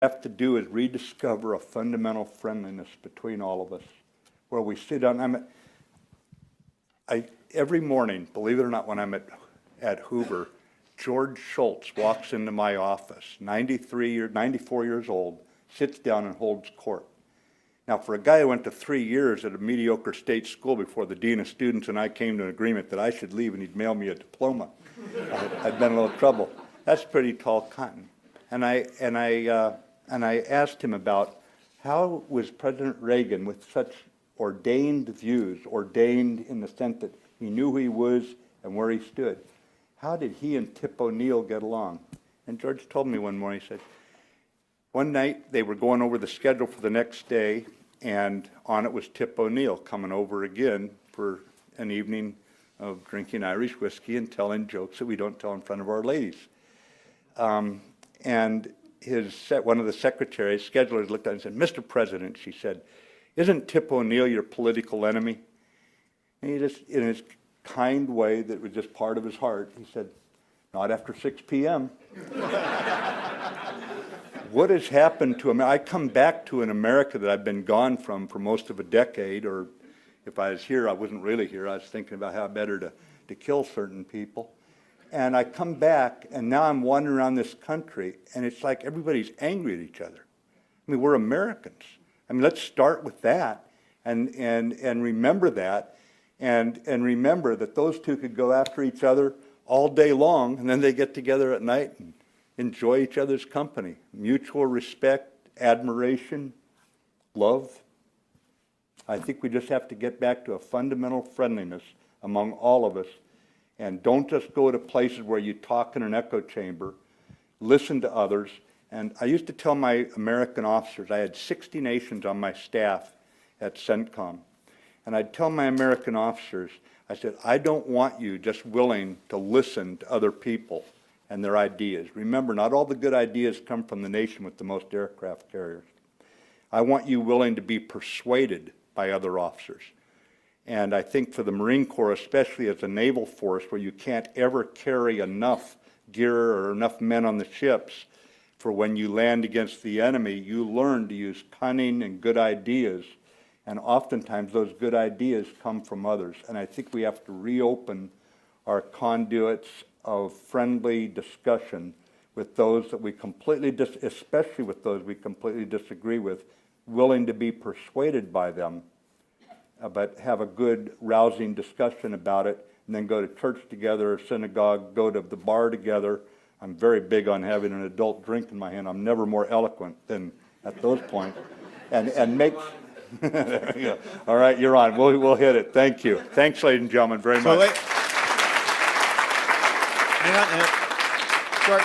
have to do is rediscover a fundamental friendliness between all of us, where we sit on. Every morning, believe it or not, when I'm at Hoover, George Schultz walks into my office, 94 years old, sits down and holds court. Now, for a guy who went to 3 years at a mediocre state school before the dean of students and I came to an agreement that I should leave and he'd mail me a diploma, I'd been in a little trouble. That's pretty tall cotton. And I asked him about how was President Reagan, with such ordained views, ordained in the sense that he knew who he was and where he stood, how did he and Tip O'Neill get along? And George told me one morning, he said, one night they were going over the schedule for the next day, and on it was Tip O'Neill coming over again for an evening of drinking Irish whiskey and telling jokes that we don't tell in front of our ladies. And one of the secretaries, schedulers, looked at it and said, "Mr. President," she said, "isn't Tip O'Neill your political enemy?" And he just, in his kind way that was just part of his heart, he said, "Not after 6 p.m. What has happened to America? I come back to an America that I've been gone from for most of a decade, or if I was here, I wasn't really here. I was thinking about how better to kill certain people. And I come back, and now I'm wandering around this country, and it's like everybody's angry at each other. I mean, we're Americans. I mean, let's start with that and remember that, and remember that those two could go after each other all day long, and then they get together at night and enjoy each other's company. Mutual respect, admiration, love. I think we just have to get back to a fundamental friendliness among all of us. And don't just go to places where you talk in an echo chamber. Listen to others. And I used to tell my American officers, I had 60 nations on my staff at CENTCOM. And I'd tell my American officers, I said, I don't want you just willing to listen to other people and their ideas. Remember, not all the good ideas come from the nation with the most aircraft carriers. I want you willing to be persuaded by other officers. And I think for the Marine Corps, especially as a naval force where you can't ever carry enough gear or enough men on the ships, for when you land against the enemy, you learn to use cunning and good ideas. And oftentimes those good ideas come from others. And I think we have to reopen our conduits of friendly discussion with those that we completely, especially with those we completely disagree with, willing to be persuaded by them, but have a good, rousing discussion about it, and then go to church together or synagogue, go to the bar together. I'm very big on having an adult drink in my hand. I'm never more eloquent than at those points. And make... There you go. All right, you're on. We'll hit it. Thank you. Thanks, ladies and gentlemen, very much. Hang on.